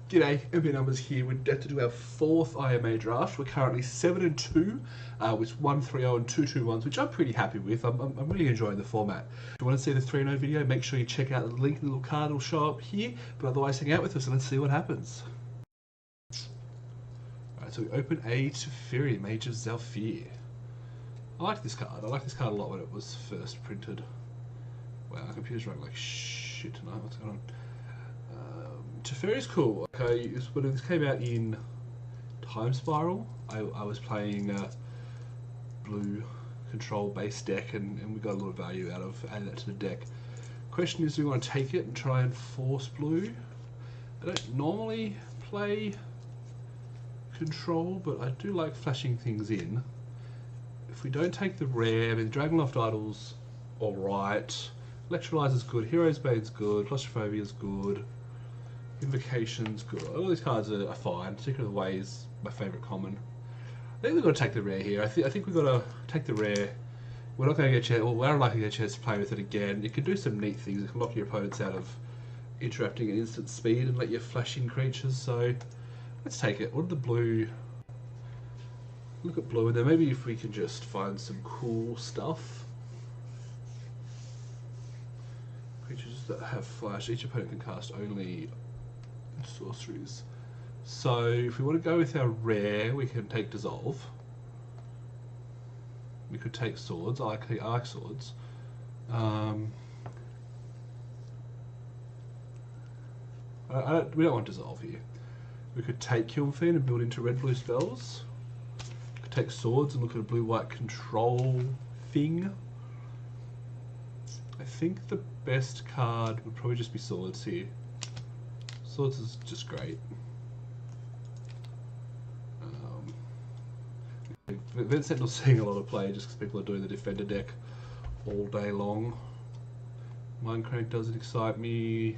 G'day, MB Numbers here. We're about to do our fourth IMA draft. We're currently 7-2 with 1-3-0 and 2-2-1s, which I'm pretty happy with. I'm really enjoying the format. If you want to see the 3-0 video, make sure you check out the link. The little card will show up here. But otherwise, hang out with us and let's see what happens. Alright, so we open a Teferi, Major Zalfir. I like this card. I like this card a lot when it was first printed. Wow, my computer's running like shit tonight. What's going on? Teferi's cool. Okay, when this came out in Time Spiral, I was playing blue control base deck, and we got a lot of value out of adding that to the deck. Question is, do we want to take it and try and force blue? I don't normally play control, but I do like flashing things in. If we don't take the rare, I mean, Dragonloft Idol's alright, Electrolyzer's good, Hero's Bane's good, Claustrophobia's good, Invocation's good. All these cards are fine. Secret of the Way is my favourite common. I think we've got to take the rare here. I think we've got to take the rare. We're not going to get a chance, well, we're unlikely to get a chance to play with it again. It can do some neat things. It can lock your opponents out of interrupting at instant speed and let you flash in creatures. So let's take it. What are the blue? Look at blue, and then maybe if we can just find some cool stuff. Creatures that have flash. Each opponent can cast only sorceries. So if we want to go with our rare, we can take Dissolve. We could take Swords. I like Swords. We don't want Dissolve here. We could take Kiln Fiend and build into red-blue spells. We could take Swords and look at a blue-white control thing. I think the best card would probably just be Swords here. Swords is just great. Event Sentinel's seeing a lot of play just because people are doing the Defender deck all day long. Mindcrank doesn't excite me.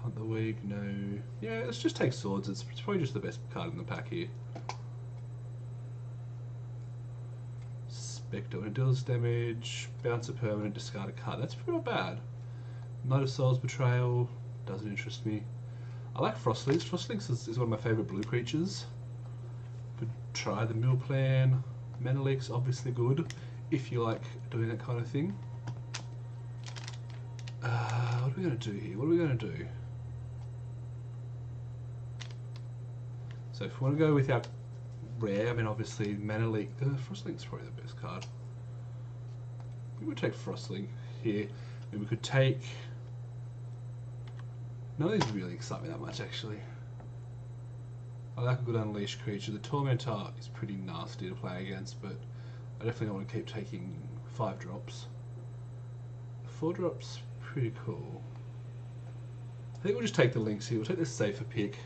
Hunt the Weak, no. Yeah, let's just take Swords. It's probably just the best card in the pack here. Spectre, when it deals damage, bounce a permanent, discard a card. That's pretty not bad. Knight of Souls Betrayal doesn't interest me. I like Frostlings. Frostlings is one of my favourite blue creatures. Could try the Mill Plan. Menelik's obviously good if you like doing that kind of thing. What are we going to do here? What are we going to do? So if we want to go with our rare, I mean obviously Menelik, Frostling's probably the best card. We would take Frostling here. I mean, we could take... None of these really excite me that much actually. I like a good unleashed creature. The Tormentor is pretty nasty to play against, but I definitely don't want to keep taking 5 drops. 4 drops, pretty cool. I think we'll just take the links here. We'll take the safer pick.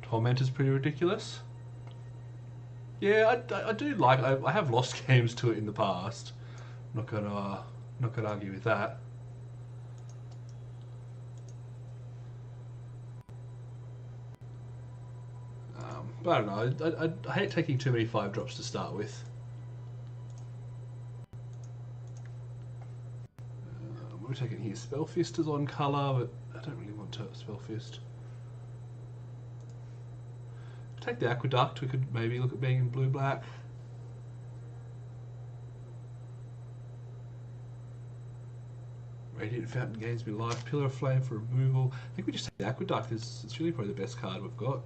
Tormentor's pretty ridiculous. Yeah, I do like. I have lost games to it in the past. Not gonna argue with that. But I don't know. I hate taking too many 5 drops to start with. We're taking here. Spellfist is on colour, but I don't really want to Spellfist. Take the Aqueduct. We could maybe look at being in blue-black. Radiant Fountain gains me life. Pillar of Flame for removal. I think we just take the Aqueduct. It's really probably the best card we've got.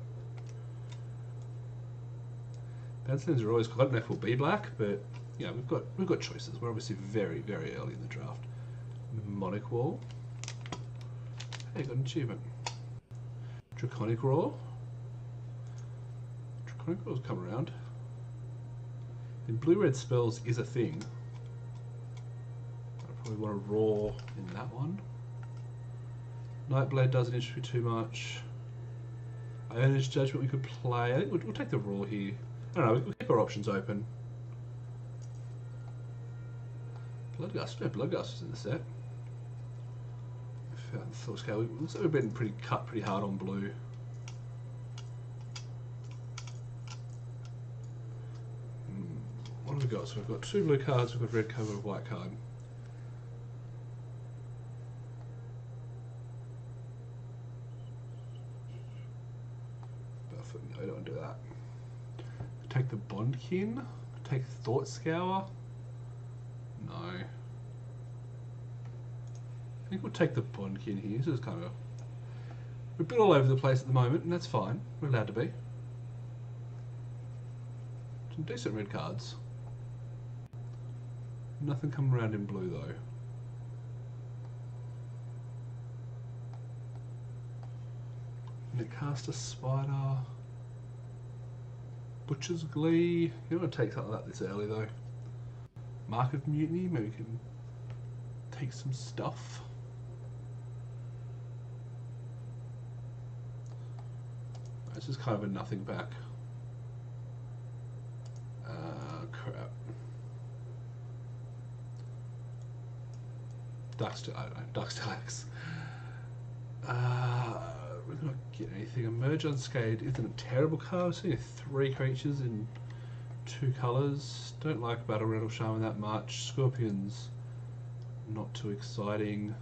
Badlands are always. I don't know if we'll be black, but yeah, we've got choices. We're obviously very early in the draft. Mnemonic Wall. Hey, got an achievement. Draconic Roar. Draconic Roar's come around. And blue-red spells is a thing. I probably want to roar in that one. Nightblade doesn't interest me too much. Iona's Judgment we could play. I think we'll take the roar here. I don't know, we'll keep our options open. Bloodgust, no, Bloodgust is in the set. Thought scale. Looks like we've been cut pretty hard on blue. What have we got? So we've got 2 blue cards, we've got a red card, we've got a white card. No, we don't want to do that. Take the Bondkin. Take Thought Scour. No. I think we'll take the Bondkin here. This is kind of... We're a bit all over the place at the moment, and that's fine. We're allowed to be. Some decent red cards. Nothing coming around in blue though. Cast a Spider. Butcher's Glee. You don't want to take something like that this early though. Mark of Mutiny. Maybe we can take some stuff. This is kind of a nothing back. Crap. I don't know. Darksteel. We're not getting anything. Emerge Unscathed isn't a terrible card. I've seen 3 creatures in 2 colours. Don't like Battle Rattle Shaman that much. Scorpions, not too exciting.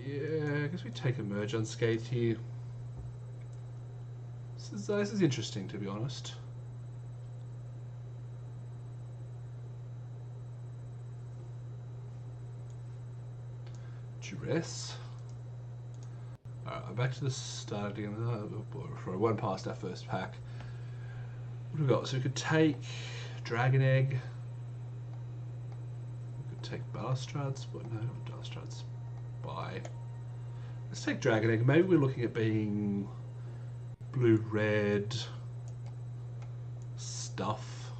Yeah, I guess we take Emerge Unscathed here. This is interesting, to be honest. Duress. Alright, back to the start again. We're one past our first pack. What have we got? So we could take Dragon Egg. We could take Balustrades, but no, Balustrades. Bye. Let's take Dragon Egg. Maybe we're looking at being blue-red stuff.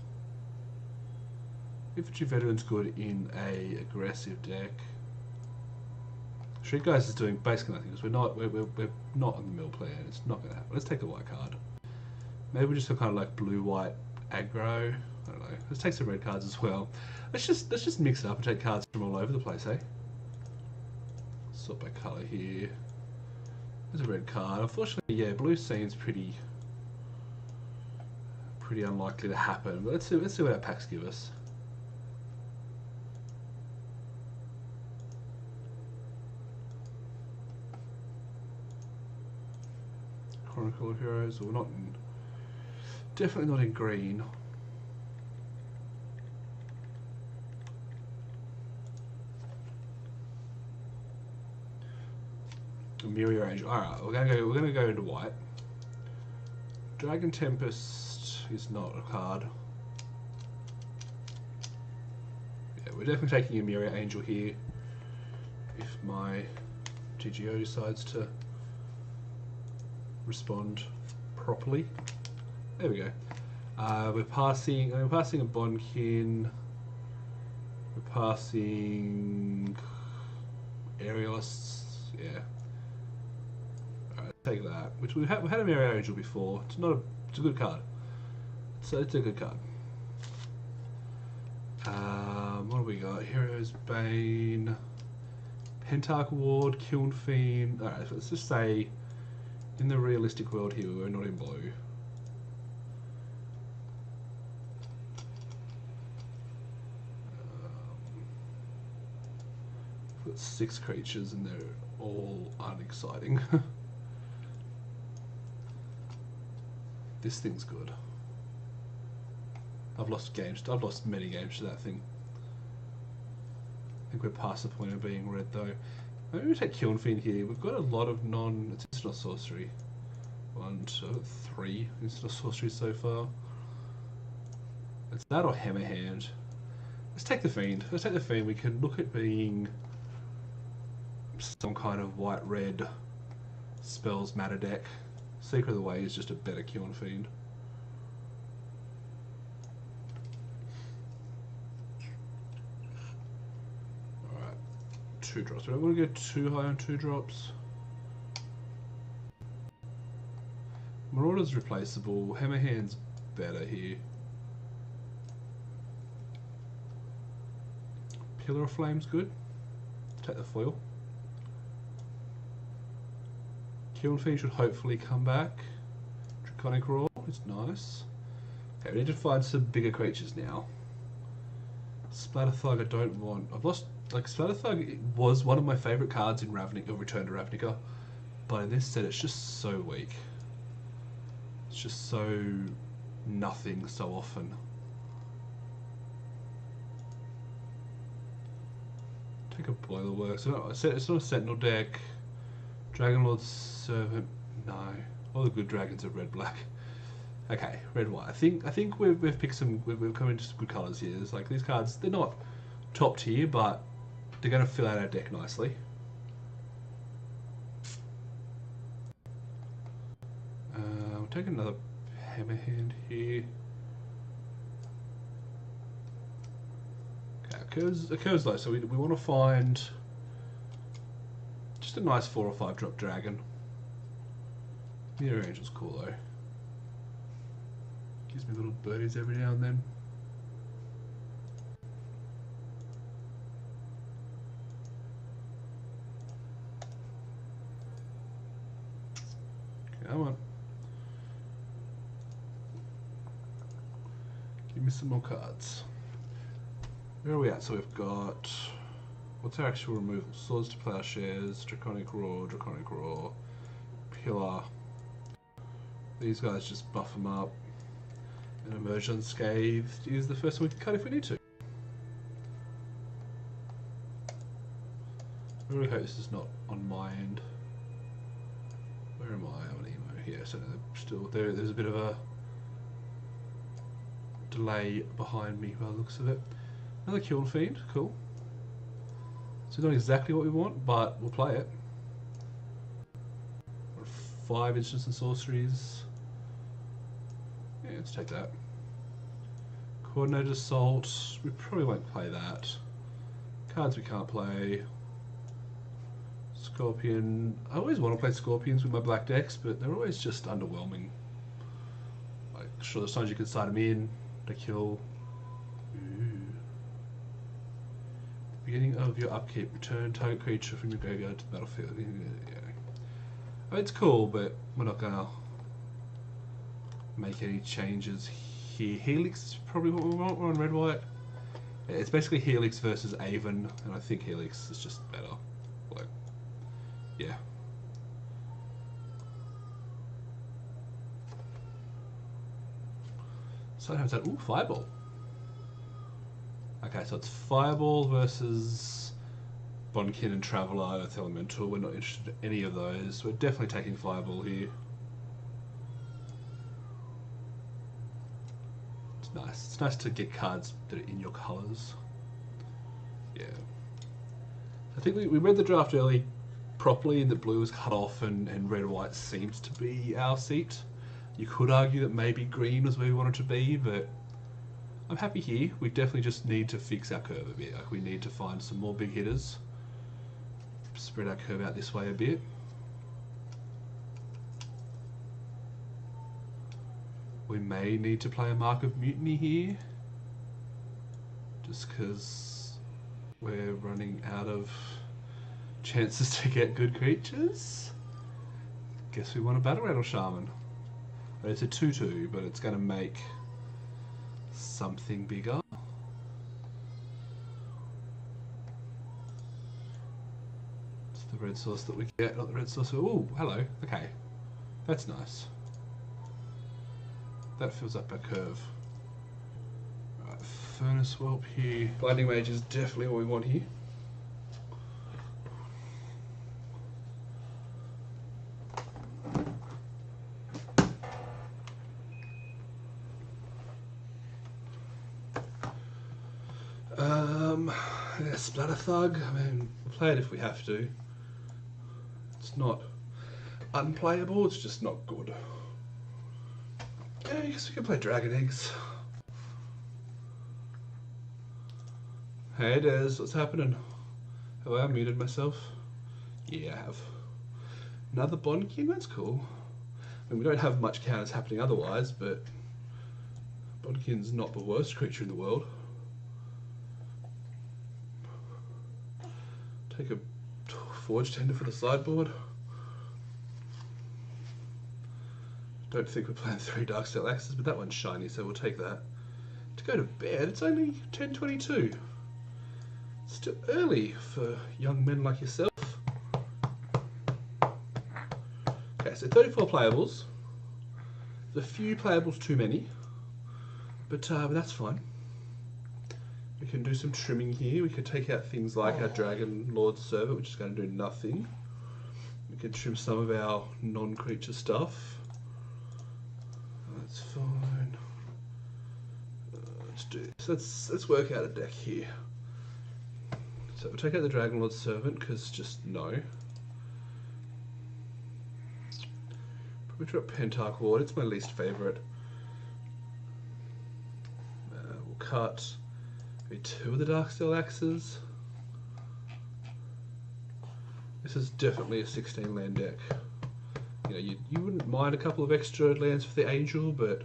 Infantry Veteran's good in a aggressive deck. Street Guys is doing basically nothing because we're not on the mill plan. It's not going to happen. Let's take a white card. Maybe we just have kind of like blue-white aggro. I don't know. Let's take some red cards as well. Let's just mix it up and take cards from all over the place, eh? Sort by colour here. There's a red card. Unfortunately, yeah, blue seems pretty unlikely to happen. But let's see what our packs give us. Chronicle of Heroes. Well, we're not in, definitely not in green. Mirror Angel. All right, we're gonna go into white. Dragon Tempest is not a card. Yeah, we're definitely taking a Mirror Angel here. If my GGO decides to respond properly. There we go. We're passing a Bondkin. We're passing Aerialists. Yeah. Alright, take that. Which we had a Mirror Angel before. It's a good card. So it's a good card. What do we got? Hero's Bane, Pentarch Ward, Kiln Fiend. Alright, let's just say in the realistic world here, we're not in blue. We've got 6 creatures and they're all unexciting. This thing's good. I've lost many games to that thing. I think we're past the point of being red though. Maybe we take Kiln Fiend here. We've got a lot of it's not sorcery. 1, 2, 3 instant sorcery so far. It's that or Hammerhand. Let's take the Fiend. Let's take the Fiend. We can look at being some kind of white-red spells matter deck. Secret of the Way is just a better Kiln Fiend. Alright, 2 drops. We don't want to go too high on 2 drops. Marauder's replaceable. Hammerhand's better here. Pillar of Flame's good. Take the foil. Kiln Fiend should hopefully come back. Draconic Roar is nice. Okay, we need to find some bigger creatures now. Splatterthug I don't want. I've lost, like, Splatterthug was one of my favourite cards in Ravnica, Return to Ravnica, but in this set it's just so weak. It's just so nothing so often. Take a Boiler Works. It's not a Sentinel deck. Dragonlord's Servant. No. All the good dragons are red black. Okay, red white. I think we've picked some. We've come into some good colours here. It's like these cards. They're not top tier, but they're going to fill out our deck nicely. We'll take another Hammerhand here. Okay, it curves low, so we want to find just a nice 4 or 5 drop dragon. Mirror Angel's cool though. Gives me little birdies every now and then. Come on. Give me some more cards. Where are we at? So we've got, what's our actual removal? Swords to Plowshares, Draconic Roar, Pillar. These guys just buff them up. And Emerge Unscathed is the first one we can cut if we need to. I really hope this is not on my end. Where am I on emo? Yeah, so still there's a bit of a delay behind me by the looks of it. Another Kiln Fiend, cool. So not exactly what we want, but we'll play it. 5 instants and sorceries. Yeah, let's take that. Coordinated Assault, we probably won't play that. Cards we can't play. Scorpion, I always want to play Scorpions with my black decks, but they're always just underwhelming. Like, sure, there's times you can side them in, they kill. Ooh. Beginning of your upkeep, return target creature from your graveyard to the battlefield. Yeah. I mean, it's cool, but we're not gonna make any changes here. Helix is probably what we want. We're on red white. Yeah, it's basically Helix versus Avon, and I think Helix is just better. Like, yeah. So I have that. Ooh, Fireball. Okay, so it's Fireball versus Bonkin and Traveller, Earth Elemental. We're not interested in any of those. We're definitely taking Fireball here. It's nice. It's nice to get cards that are in your colours. Yeah. I think we read the draft early properly, and that blue was cut off and red-white seems to be our seat. You could argue that maybe green was where we wanted to be, but I'm happy here. We definitely just need to fix our curve a bit. Like, we need to find some more big hitters. Spread our curve out this way a bit. We may need to play a Mark of Mutiny here, just because we're running out of chances to get good creatures. Guess we want a Battle Rattle Shaman. But it's a 2/2, but it's going to make something bigger. It's the red source that we get, not the red source. Oh, hello. Okay, that's nice. That fills up our curve. Right, Furnace Whelp here. Blinding Mage is definitely what we want here. Yeah, Splatter Thug. I mean, we'll play it if we have to. It's not unplayable, it's just not good. Yeah, I guess we can play Dragon Eggs. Hey Des, what's happening? Have I unmuted myself? Yeah, I have. Another Bonkin, that's cool. I mean, we don't have much counters happening otherwise, but Bonkin's not the worst creature in the world. Take a Forge Tender for the sideboard. Don't think we're playing 3 Darksteel Axes, but that one's shiny, so we'll take that. To go to bed, it's only 10:22. Still early for young men like yourself. Okay, so 34 playables. There's a few playables too many, but that's fine. We can do some trimming here. We can take out things like our Dragon Lord Servant, which is going to do nothing. We can trim some of our non-creature stuff. That's fine. Let's do this. Let's work out a deck here. So we'll take out the Dragon Lord Servant because just no. Probably drop Pentarch Ward. It's my least favourite. We'll cut maybe 2 of the Darksteel Axes. This is definitely a 16 land deck. You know, you wouldn't mind a couple of extra lands for the Angel, but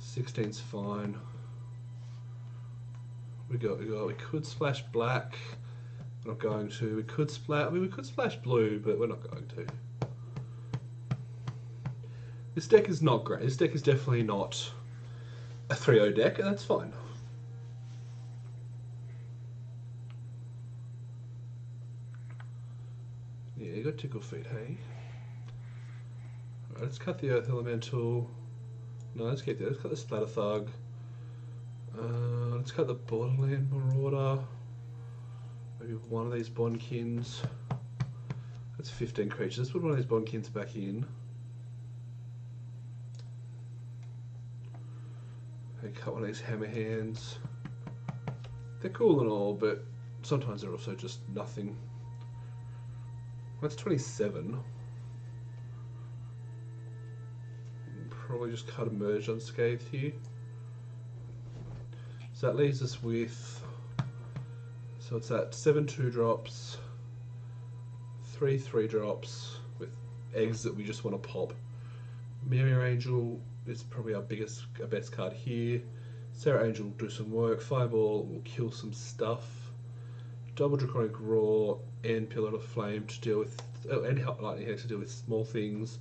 16's fine. We could splash black. We're not going to. We could splash. I mean, we could splash blue, but we're not going to. This deck is not great. This deck is definitely not a 3-0 deck, and that's fine. Yeah, you got Tickle Feet, hey. Alright, let's cut the Earth Elemental. No, let's cut the Splatter Thug. Let's cut the Borderland Marauder. Maybe one of these Bondkins. That's 15 creatures. Let's put one of these Bondkins back in. Okay, cut one of these Hammerhands. They're cool and all, but sometimes they're also just nothing. That's 27. Probably just cut a Merge Unscathed here. So that leaves us with, so it's that 7 2-drops, 3 3-drops with eggs that we just want to pop. Mirror Angel is probably our best card here. Sarah Angel will do some work. Fireball will kill some stuff. Double Draconic Roar and Pillar of Flame to deal with, and Lightning Hex to deal with small things.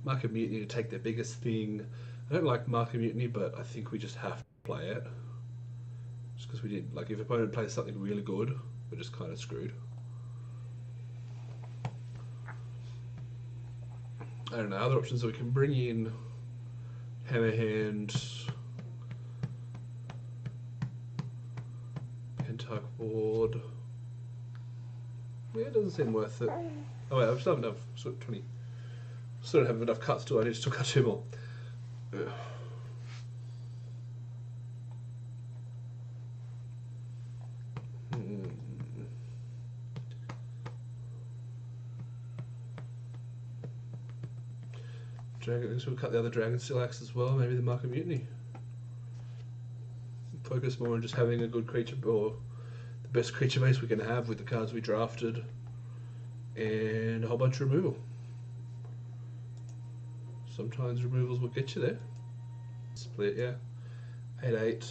Mark of Mutiny to take their biggest thing. I don't like Mark of Mutiny, but I think we just have to play it. Just because we did, like, if opponent plays something really good, we're just kind of screwed. I don't know, other options are we can bring in Hammerhand, Pentarch Ward. Yeah, it doesn't seem worth it. Oh wait, I still have enough, so 20. Still don't have enough cuts, do I? I need to still cut 2 more. Ugh. Dragon, so we'll cut the other Dragonsteel Axe as well, maybe the Mark of Mutiny. Focus more on just having a good creature, or the best creature base we can have with the cards we drafted, and a whole bunch of removal. Sometimes removals will get you there. Split, yeah. 8-8.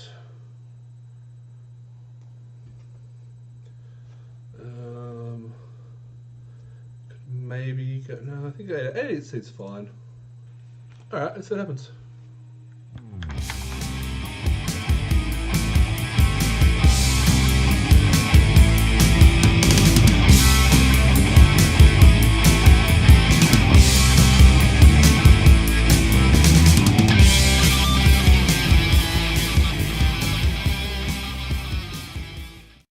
Maybe go, no, I think 8-8 seems fine. Alright, let's see what happens.